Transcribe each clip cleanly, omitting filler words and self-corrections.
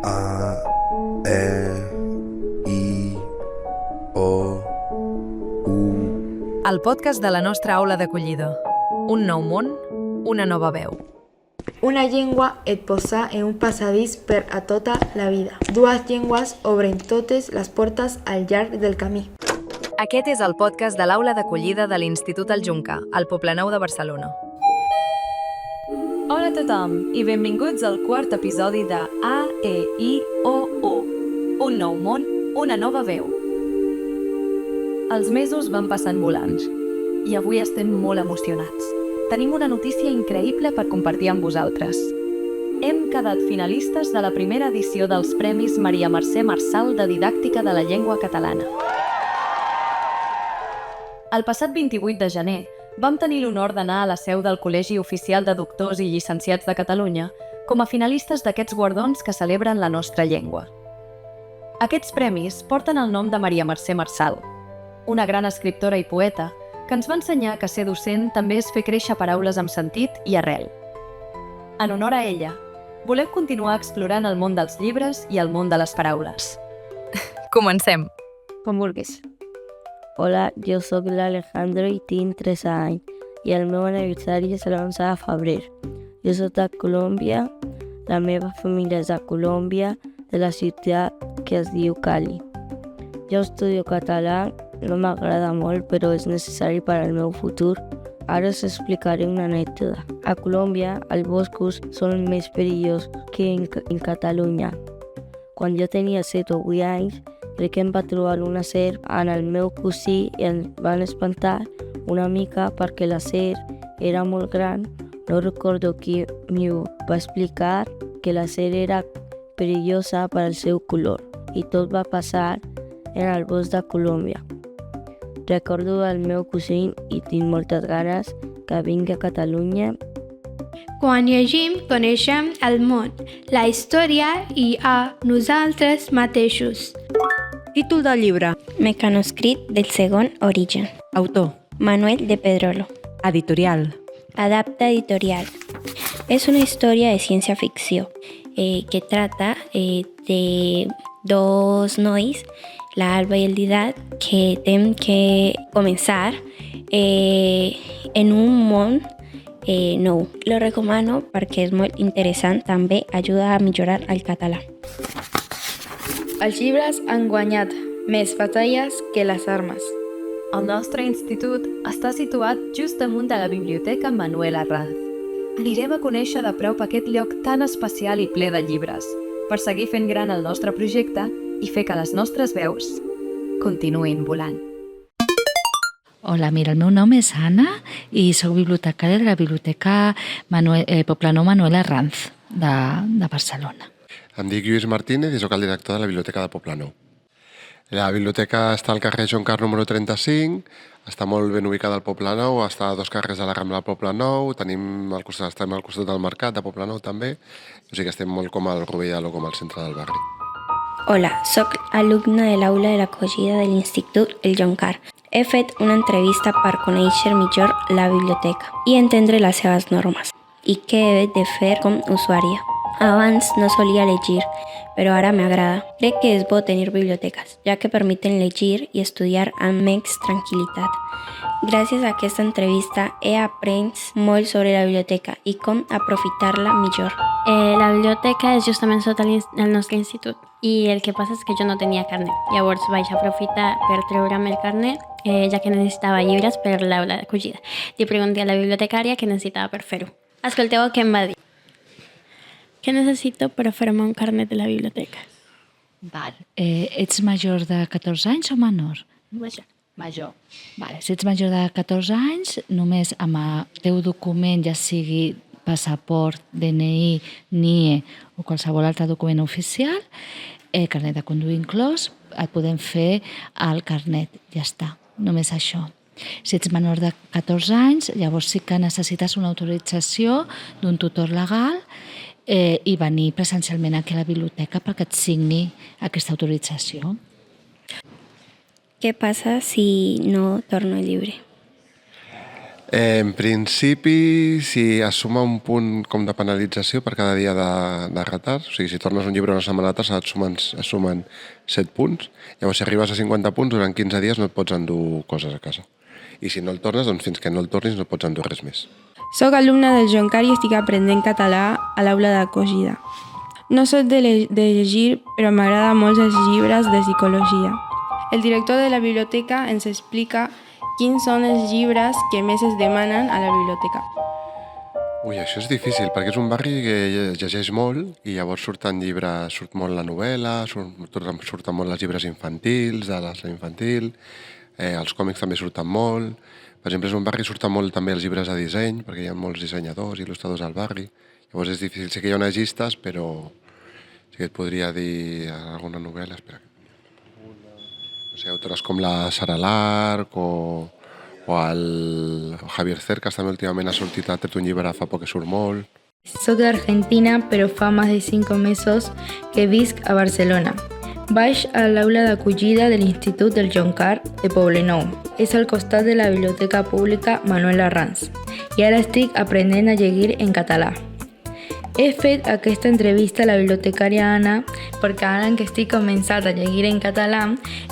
A, E, I, O, U. El podcast de la nostra aula d'acollida. Un nou món, una nova veu. Una llengua et posa en un passadís per a tota la vida. Dues llengües obren totes les portes al llarg del camí. Aquest és el podcast de l'aula d'acollida de l'Institut El Juncar, al Poblenou de Barcelona. Hola a tothom i benvinguts al quart episodi de A, E, I, O, U. Un nou món, una nova veu. Els mesos van passant volants i avui estem molt emocionats. Tenim una notícia increïble per compartir amb vosaltres. Hem quedat finalistes de la primera edició dels Premis Maria Mercè Marçal de Didàctica de la Llengua Catalana. El passat 28 de gener vam tenir l'honor d'anar a la seu del Col·legi Oficial de Doctors i Llicenciats de Catalunya com a finalistes d'aquests guardons que celebren la nostra llengua. Aquests premis porten el nom de Maria Mercè Marçal, una gran escriptora i poeta que ens va ensenyar que ser docent també és fer créixer paraules amb sentit i arrel. En honor a ella, volem continuar explorant el món dels llibres i el món de les paraules. Comencem! Com vulguis. Hola, jo sóc l'Alejandro i tinc 13 anys i el meu aniversari és l'11 de febrer. Jo soc de Colòmbia, la meva família és de Colòmbia, de la ciutat que es diu Cali. Jo estudio català, no m'agrada molt, però és necessari per al meu futur. Ara us explicaré una anècdota. A Colòmbia, els boscos són més perillosos que en Catalunya. Quan jo tenia 7 o 8 anys, crec que em va trobar una serp en el meu cosí i em van espantar una mica perquè la serp era molt gran. No recordo qui m'ho va explicar que la serp era perillosa per al seu color i tot va passar en el bosc de Colòmbia. Recordo el meu cosí i tinc moltes ganes que vingui a Catalunya. Quan llegim, coneixem el món, la història i a nosaltres mateixos. Títol del llibre. Mecanoscrit del segon origen. Autor. Manuel de Pedrolo. Editorial. Adapta Editorial. Es una historia de ciencia ficción que trata de dos nois, la Alba y el Didac, que tienen que comenzar en un món nou. Lo recomano perquè és molt interessant, també ajuda a millorar el català. Els llibres han guanyat més batalles que les armes. El nostre institut està situat just damunt de la Biblioteca Manuel Arranz. Anirem a conèixer de prop aquest lloc tan especial i ple de llibres, per seguir fent gran el nostre projecte i fer que les nostres veus continuïn volant. Hola, mira, el meu nom és Anna i soc bibliotecària de la Biblioteca Poblenou Manuel Arranz de Barcelona. Em dic Lluís Martínez i soc el director de la Biblioteca de Poblenou. La biblioteca està al carrer Joan Car número 35, està molt ben ubicada al Poblenou, està a 2 carrers de la Rambla del Poblenou, estem al costat del Mercat de Poblenou també, o sigui que estem molt com al Rovell o com al centre del barri. Hola, soc alumna de l'aula de l'acollida de l'Institut El Juncar. He fet una entrevista per conèixer millor la biblioteca i entendre les seves normes i què he de fer com usuària. Abans no solia llegir, però ara m'agrada. Crec que és bo tenir biblioteques, ja que permeten llegir i estudiar amb més tranquil·litat. Gràcies a aquesta entrevista he après molt sobre la biblioteca i com aprofitar-la millor. La biblioteca és justament sota el nostre institut i el que passa és que jo no tenia carnet. Llavors vaig aprofitar per treure'm el carnet, ja que necessitava llibres per l'aula d'acollida. Li pregunté a la bibliotecària què necessitava per fer-ho. Escolteu què em va dir. Què necessito per fer-me un carnet de la biblioteca? Val. Ets major de 14 anys o menor? Major. Vale. Si ets major de 14 anys, només amb el teu document, ja sigui passaport, DNI, NIE o qualsevol altre document oficial, carnet de conduir inclòs, et podem fer el carnet. Ja està, només això. Si ets menor de 14 anys, llavors sí que necessites una autorització d'un tutor legal i venir presencialment aquí a la biblioteca perquè et signi aquesta autorització. Què passa si no torno el llibre? En principi, si es suma un punt com de penalització per cada dia de retard, o sigui, si tornes un llibre una setmana altra, es sumen 7 punts. Llavors, si arribes a 50 punts, durant 15 dies no et pots endur coses a casa. I si no el tornes, doncs fins que no el tornis no et pots endur res més. Soc alumna del Joncar i estic aprenent català a l'aula d'acollida. No soc de llegir, però m'agraden molt els llibres de psicologia. El director de la biblioteca ens explica quins són els llibres que més es demanen a la biblioteca. Ui, això és difícil, perquè és un barri que llegeix molt i llavors surt molt la novel·la, surten molt els llibres infantils, de l'astre infantil, els còmics també surten molt. Per exemple, és un barri que surten molt també els llibres de disseny, perquè hi ha molts dissenyadors i il·lustradors al barri. Llavors és difícil, sé que hi ha unes llistes, però sí que et podria dir alguna novel·la, espera. No sé, autores com la Sara Lark o el Javier Cercas també últimament ha sortit, ha tret un llibre fa poc que surt molt. Soc d'Argentina, però fa més de 5 mesos que visc a Barcelona. Vaig a l'aula d'acollida de l'Institut del Joncar de Poblenou. És al costat de la Biblioteca Pública Manuel Arranz. I ara estic aprenent a llegir en català. He fet aquesta entrevista a la bibliotecària Anna perquè ara que estic començant a llegir en català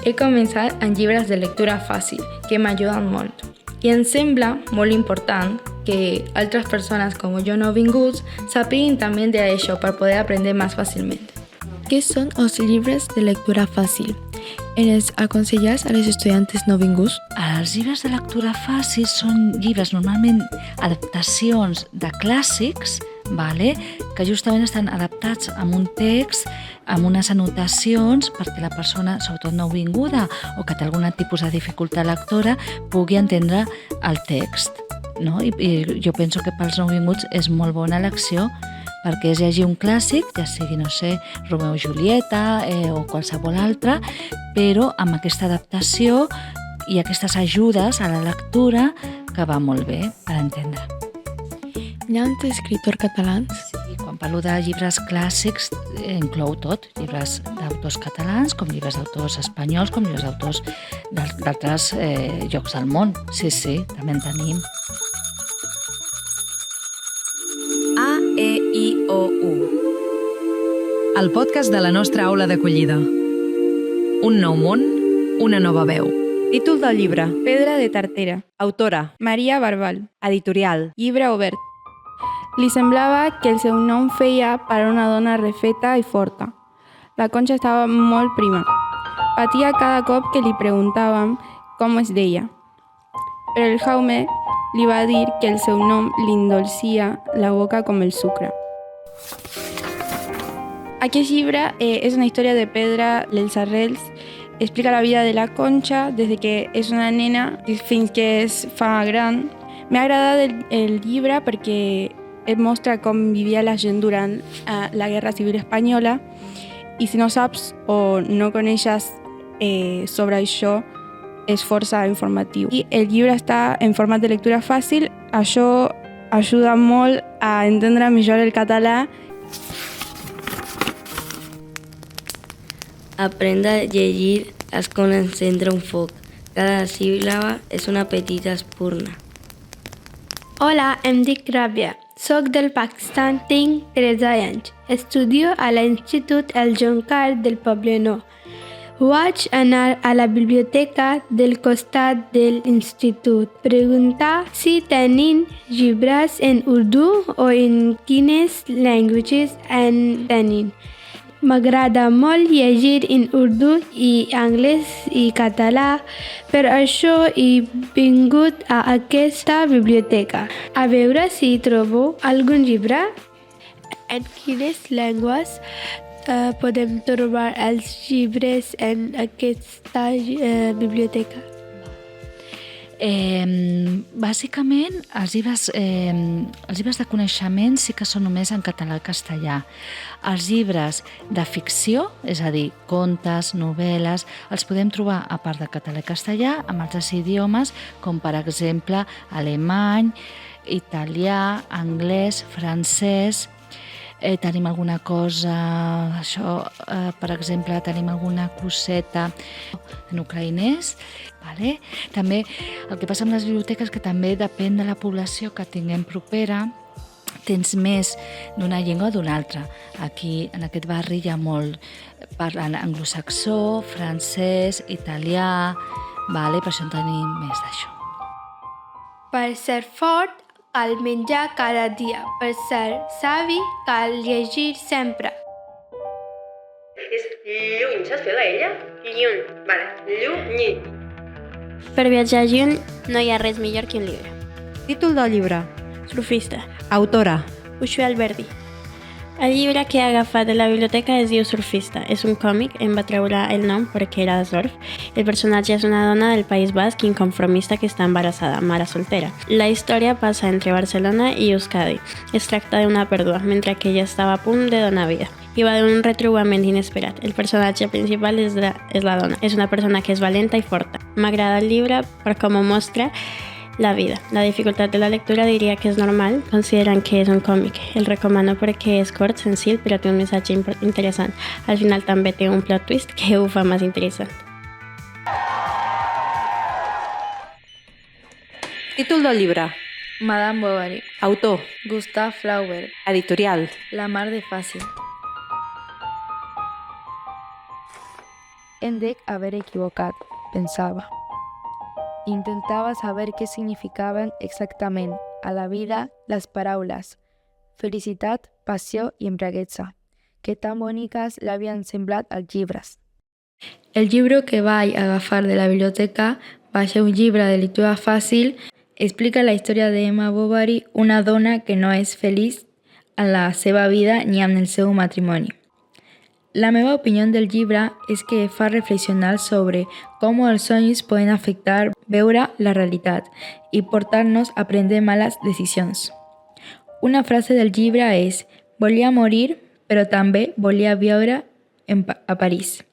he començat amb llibres de lectura fàcil que m'ajuden molt. I em sembla molt important que altres persones com jo nouvinguts sàpiguen també d'això per poder aprendre més fàcilment. Què són els llibres de lectura fàcil? ¿Eres aconsellats a les estudiantes nouvinguts? Els llibres de lectura fàcil són llibres normalment adaptacions de clàssics, que justament estan adaptats amb un text, amb unes anotacions perquè la persona, sobretot nouvinguda o que té algun tipus de dificultat lectora, pugui entendre el text. I jo penso que pels nouvinguts és molt bona elecció perquè és llegir un clàssic, ja sigui, no sé, Romeo i Julieta o qualsevol altre, però amb aquesta adaptació i aquestes ajudes a la lectura que va molt bé per entendre. Hi ha escriptors catalans? Sí, quan parlo de llibres clàssics inclou tot, llibres d'autors catalans, com llibres d'autors espanyols, com llibres d'autors d'altres llocs del món. Sí, també en tenim. A, E, I, O, U. El podcast de la nostra aula d'acollida. Un nou món, una nova veu. Títol del llibre: Pedra de tartera. Autora: Maria Barbal. Editorial: Llibre obert. Li semblava que el seu nom feia per a una dona refeta i forta. La Conxa estava molt prima. Patia cada cop que li preguntàvem com es deia. Però el Jaume li va dir que el seu nom li endolcia la boca com el sucre. Aquest llibre és una història de Pedra dels Arrels. Explica la vida de la Conxa des que és una nena fins que es fa gran. M'ha agradat el llibre perquè et mostra com vivia la gent durant la Guerra Civil Espanyola i si no saps o no coneixes sobre això, és força informatiu. I el llibre està en format de lectura fàcil, això ajuda molt a entendre millor el català. Aprendre a llegir és com encendre un foc. Cada síl·laba és una petita espurna. Hola, em dic Rabia. Soc del Pakistan, tinc 13 anys. Estudio a l'Institut El Joncar del Poblenou. Vaig anar a la biblioteca del costat de l'institut. Preguntar si tenen llibres en urdu o en quines llengües en tenen. M'agrada molt llegir en urdu i anglès i català, per això he vingut a aquesta biblioteca. A veure si trobo algun llibre. En quines llengües podem trobar els llibres en aquesta biblioteca? Bàsicament, els llibres de coneixement sí que són només en català i castellà. Els llibres de ficció, és a dir, contes, novel·les, els podem trobar, a part de català i castellà, amb altres idiomes, com per exemple alemany, italià, anglès, francès. tenim alguna cosa, això, per exemple, tenim alguna coseta en ucraïnès. Vale? També el que passa amb les biblioteques que també depèn de la població que tinguem propera, tens més d'una llengua o d'una altra. Aquí, en aquest barri, hi ha molt parlant anglosaxó, francès, italià, vale? Per això en tenim més d'això. Per ser fort, cal menjar cada dia. Per ser savi, cal llegir sempre. És lluny, saps fer la ella? Lluny, vale, lluny. Per viatjar lluny no hi ha res millor que un llibre. Títol del llibre. Surfista. Autora. Uxue Alberdi. El llibre que he agafat de la biblioteca es diu Surfista. És un còmic, em va treure el nom perquè era de surf. El personatge és una dona del País Basc inconformista que està embarassada, mare soltera. La història passa entre Barcelona i Euskadi. Es tracta d'una pèrdua, mentre que ella estava a punt de donar vida. I va d'un retrobament inesperat. El personatge principal és la dona. És una persona que és valenta i forta. M'agrada el llibre per com ho mostra la vida. La dificultat de la lectura diria que és normal, considerant que és un còmic. El recomano perquè és cort, senzill, però té un missatge interessant. Al final també té un plot twist que ho fa més interessant. Títol del llibre. Madame Bovary. Autor. Gustave Flaubert. Editorial. La mar de fàcil. Em dec haver equivocat, pensava. Intentava saber què significaven exactament a la vida les paraules felicitat, passió i embriaguesa, que tan boniques l'havien semblat als llibres. El llibre que vaig agafar de la biblioteca va ser un llibre de lectura fàcil. Explica la història d'Emma Bovary, una dona que no és feliç en la seva vida ni en el seu matrimoni. La meva opinió del llibre és que fa reflexionar sobre com els somnis poden afectar veure la realitat i portar-nos a prendre males decisions. Una frase del llibre és «Volia morir, però també volia viure a París».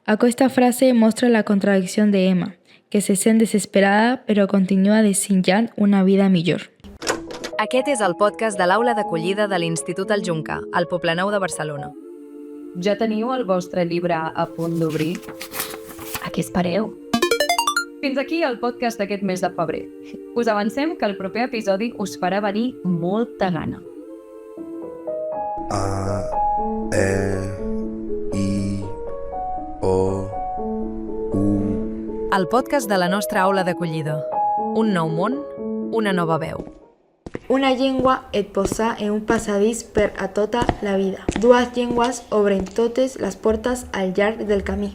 Aquesta frase mostra la contradicció d'Emma, que se sent desesperada però continua desitjant una vida millor. Aquest és el podcast de l'Aula d'Acollida de l'Institut El Joncar, al Poblenou de Barcelona. Ja teniu el vostre llibre a punt d'obrir? A què espereu? Fins aquí el podcast d'aquest mes de febrer. Us avancem que el proper episodi us farà venir molta gana. A, E, I, O, U... El podcast de la nostra aula d'acollida. Un nou món, una nova veu. Una llengua et posa en un passadís per a tota la vida. Dues llengües obren totes les portes al llarg del camí.